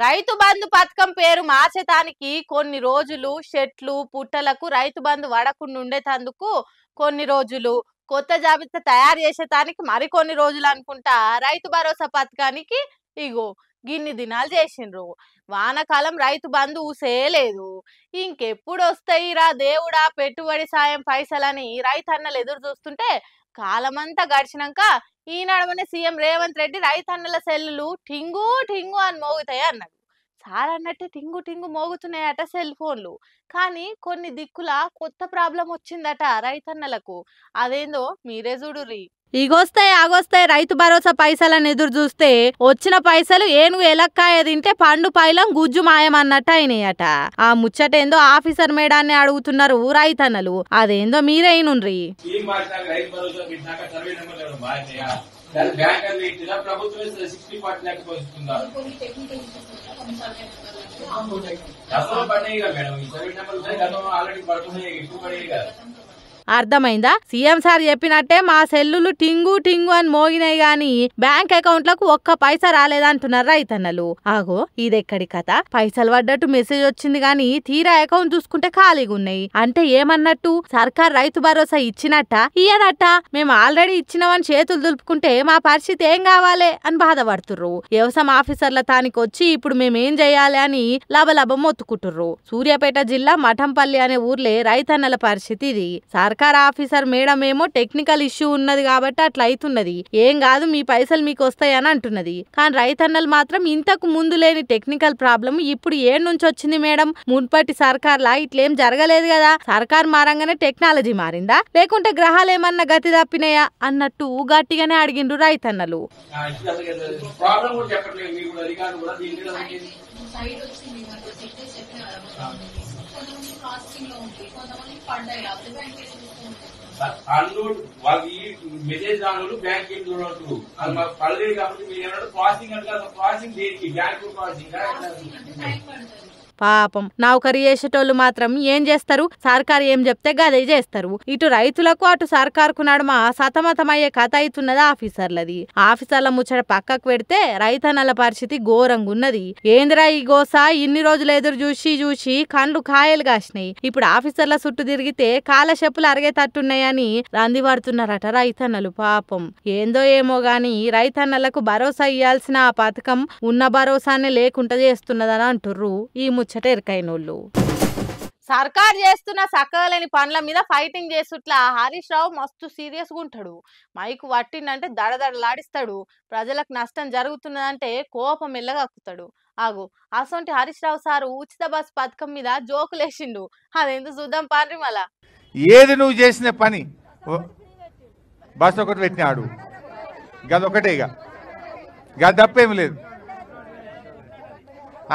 రైతు బంధు పథకం పేరు మార్చటానికి కొన్ని రోజులు చెట్లు పుట్టలకు రైతు బంధు వడకుండా ఉండేటందుకు కొన్ని రోజులు కొత్త జాబితా తయారు చేసేటానికి మరికొన్ని రోజులు అనుకుంటా రైతు భరోసా పథకానికి ఇగో గిన్ని దినాలు చేసిండ్రు. వానకాలం రైతు బంధు ఊసేలేదు. ఇంకెప్పుడు వస్తాయిరా దేవుడా పెట్టుబడి సాయం పైసలని రైతన్నలు ఎదురు చూస్తుంటే కాలమంతా గడిచినాక ఈ నడమనే సీఎం రేవంత్ రెడ్డి రైతన్నల సెల్లులు టింగు టింగు అని మోగుతాయి అన్నాడు. సార్ అన్నట్టే టింగు టింగు మోగుతున్నాయట సెల్ ఫోన్లు. కానీ కొన్ని దిక్కుల కొత్త ప్రాబ్లం వచ్చిందట రైతన్నలకు. అదేందో మీరే చూడుర్రి. ఇగొస్తాయి ఆగొస్తాయి రైతు భరోసా పైసలను ఎదురు చూస్తే వచ్చిన పైసలు ఏనుగు ఎలక్కాయ తింటే పండు పైలం గుజ్జు మాయమన్నట్టు అయినాయట. ఆ ముచ్చటేందో ఆఫీసర్ మేడాన్ని అడుగుతున్నారు రైతన్నలు. అదేందో మీరే ఇనుండ్రి. అర్థమైందా? సీఎం సార్ చెప్పినట్టే మా సెల్లులు టింగు టింగు అని మోగినాయి గాని బ్యాంక్ అకౌంట్లకు ఒక్క పైసా రాలేదంటున్నారు రైతన్నలు. ఆగో ఇదెక్కడి కథ? పైసలు పడ్డట్టు మెసేజ్ వచ్చింది గాని తీరా అకౌంట్ చూసుకుంటే ఖాళీగా ఉన్నాయి. అంటే ఏమన్నట్టు? సర్కార్ రైతు భరోసా ఇచ్చినట్ట ఇయ్యనట్ట? మేము ఆల్రెడీ ఇచ్చినవని చేతులు దులుపుకుంటే మా పరిస్థితి ఏం కావాలి అని బాధపడుతుర్రు. వ్యవసాయ ఆఫీసర్ల తానికి వచ్చి ఇప్పుడు మేమేం చేయాలి అని లబలబ మొత్తుకుంటుర్రు. సూర్యాపేట జిల్లా మఠంపల్లి అనే ఊర్లే రైతన్నల పరిస్థితి ఇది. సర్కార్ ఆఫీసర్ మేడం ఏమో టెక్నికల్ ఇష్యూ ఉన్నది కాబట్టి అట్లా అవుతున్నది, ఏం కాదు మీ పైసలు మీకు వస్తాయని అంటున్నది. కానీ రైతన్నలు మాత్రం ఇంతకు ముందు లేని టెక్నికల్ ప్రాబ్లం ఇప్పుడు ఏడు నుంచి వచ్చింది మేడం, మున్పటి సర్కార్లా ఇట్లేం జరగలేదు కదా, సర్కార్ మారంగానే టెక్నాలజీ మారిందా లేకుంటే గ్రహాలు ఏమన్నా గతి తప్పినాయా అన్నట్టు గట్టిగానే అడిగిండ్రు రైతన్నలు. అన్లోడ్ వాళ్ళు ఈ మెసేజ్ రాను బ్యాంక్ ఏం చూడవచ్చు అది మాకు పడలేదు కాబట్టి మీరు ఏమన్నా ప్రాసెసింగ్ అంటే ప్రాసెసింగ్ దేనికి బ్యాంక్ ప్రాసెసింగ్. పాపం నౌకరీ చేసేటోళ్ళు మాత్రం ఏం చేస్తారు? సర్కారు ఏం చెప్తే గదే చేస్తారు. ఇటు రైతులకు అటు సర్కారుకు నడుమ సతమతమయ్యే కథ అవుతున్నది ఆఫీసర్లది. ఆఫీసర్ల ముచ్చట పక్కకు పెడితే రైతన్నల పరిస్థితి ఘోరంగా ఉన్నది. ఏందిరా ఈ గోసా? ఇన్ని రోజులు ఎదురు చూసి చూసి కండ్లు కాయలు కాసినాయి. ఇప్పుడు ఆఫీసర్ల చుట్టూ తిరిగితే కాళ్ళ చెప్పులు అరిగేటట్టున్నాయని రంది పడుతున్నారట రైతన్నలు. పాపం ఏందో ఏమో గాని రైతన్నలకు భరోసా ఇయ్యాల్సిన ఆ పథకం ఉన్న భరోసానే లేకుండా చేస్తున్నదని అంటుర్రు ఈ ముచ్చటెరకైనోళ్ళు. సర్కార్ చేస్తున్న సక్కలేని పనుల మీద ఫైటింగ్ చేస్తుట్లా హరీష్ రావు మస్తు సీరియస్ గా ఉంటాడు. మైకు పట్టిందంటే దడదడలాడిస్తాడు. ప్రజలకు నష్టం జరుగుతున్నదంటే కోపం మెల్లగక్కుతాడు. ఆగు అసొంటి హరీష్ రావు సారు ఉచిత బస్ పథకం మీద జోకులేసిండు. అదెందుకు చూద్దాం పాండ్రి. మళ్ళా ఏది నువ్వు చేసిన పని బస్ ఒకటి పెట్టినాడు, గదొకటే, ఇక గది తప్పేమి లేదు.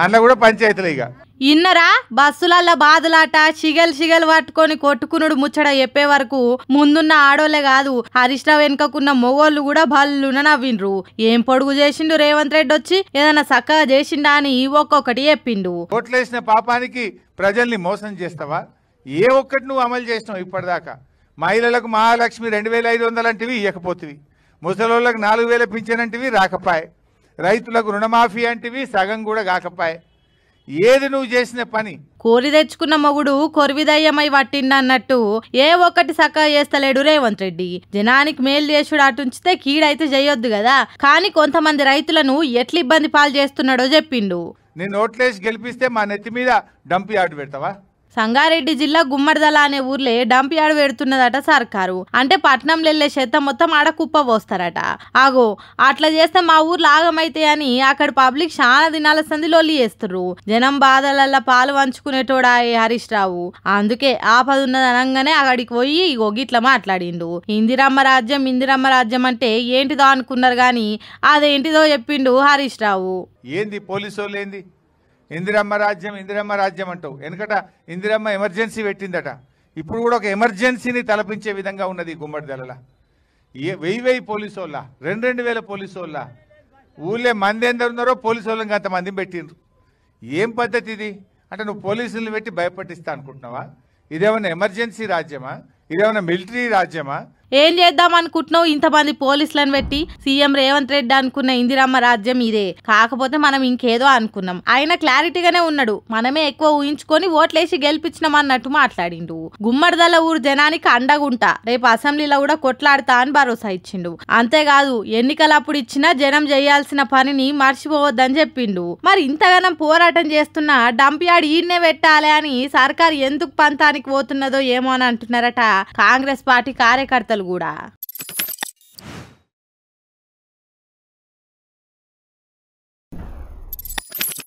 అందులో కూడా పంచాయతీలు ఇక ఇన్నరా బస్సులల్ల బాధలాట సిగలు పట్టుకొని కొట్టుకునుడు ముచ్చట చెప్పే వరకు ముందున్న ఆడోళ్లే కాదు హరీష్ రావు వెనుకకున్న మొగోళ్ళు కూడా భల్లున నవ్విండ్రు. ఏం పొడుగు చేసిండు రేవంత్ రెడ్డి వచ్చి ఏదైనా చక్కగా చేసిండా అని ఒక్కొక్కటి చెప్పిండు. ఓట్లేసిన పాపానికి ప్రజల్ని మోసం చేస్తావా? ఏ ఒక్కటి నువ్వు అమలు చేసినావు ఇప్పటిదాకా? మహిళలకు మహాలక్ష్మి 2500 అంటివి ఇవ్వకపోతివి, ముసలోళ్ళకు 4000 పింఛనంటివి రాకపాయే, రైతులకు రుణమాఫీ అంటివి సగం కూడా కాకపాయే. ఏది నువ్వు చేసిన పని? కోరి తెచ్చుకున్న మొగుడు కొరివిదయ్యమై పట్టిండన్నట్టు ఏ ఒక్కటి సక్కగా చేస్తలేడు రేవంత్ రెడ్డి. జనానికి మేలు చేసుడు అటుంచితే కీడైతే చేయొద్దు కదా. కానీ కొంతమంది రైతులను ఎట్లా ఇబ్బంది పాలు చేస్తున్నాడో చెప్పిండు. నేను ఓట్లేసి గెలిపిస్తే మా నెత్తి మీద డంప్ యార్డ్ పెడతావా? సంగారెడ్డి జిల్లా గుమ్మడిదల అనే ఊర్లే డంప్ యార్డ్ పెడుతున్నదట సర్కారు. అంటే పట్నంలో వెళ్లే చెత్త మొత్తం ఆడ కుప్ప పోస్తారట. ఆగో అట్లా చేస్తే మా ఊర్లో ఆగమైతే అని అక్కడ పబ్లిక్ చాలా దినాల సంది లొల్లి చేస్తుర్రు. జనం బాధలల్లా పాలు పంచుకునేటోడా హరీష్ రావు. అందుకే ఆపదున్నది అనగానే అక్కడికి పోయి గిట్లా మాట్లాడిండు. ఇందిరమ్మ రాజ్యం అంటే ఏంటిదో అనుకున్నారు గాని అదేంటిదో చెప్పిండు హరీష్ రావు. ఏంది పోలీసు వాళ్ళు ఏంది ఇందిరమ్మ రాజ్యం అంటావు? వెనకట ఇందిరమ్మ ఎమర్జెన్సీ పెట్టిందట, ఇప్పుడు కూడా ఒక ఎమర్జెన్సీని తలపించే విధంగా ఉన్నది గుమ్మడిదల. 1000 పోలీసు వాళ్ళ 2000 పోలీసు వాళ్ళ ఊళ్ళే మంది ఎందరు ఉన్నారో పోలీసు వాళ్ళకి అంతమందిని పెట్టిండ్రు. ఏం పద్ధతి ఇది? అంటే నువ్వు పోలీసులను పెట్టి భయపట్టిస్తా అనుకుంటున్నావా? ఇదేమన్నా ఎమర్జెన్సీ రాజ్యమా? ఇదేమన్నా మిలిటరీ రాజ్యమా? ఏం చేద్దాం అనుకుంటున్నావు ఇంతమంది పోలీసులను పెట్టి? సీఎం రేవంత్ రెడ్డి అనుకున్న ఇందిరమ్మ రాజ్యం ఇదే, కాకపోతే మనం ఇంకేదో అనుకున్నాం. ఆయన క్లారిటీగానే ఉన్నాడు, మనమే ఎక్కువ ఊహించుకొని ఓట్లేసి గెలిపించినాం అన్నట్టు మాట్లాడిండు. గుమ్మడిదల ఊరు జనానికి అండగుంటా, రేపు అసెంబ్లీలో కూడా కొట్లాడతా అని భరోసా ఇచ్చిండు. అంతేకాదు ఎన్నికలప్పుడు ఇచ్చిన జనం చేయాల్సిన పనిని మర్చిపోవద్దని చెప్పిండు. మరి ఇంతగానం పోరాటం చేస్తున్న డంప్ యార్డ్ ఈడ్నే పెట్టాలి అని సర్కారు ఎందుకు పంతానికి పోతున్నదో ఏమో అని అంటున్నారట కాంగ్రెస్ పార్టీ కార్యకర్తలు కూడా.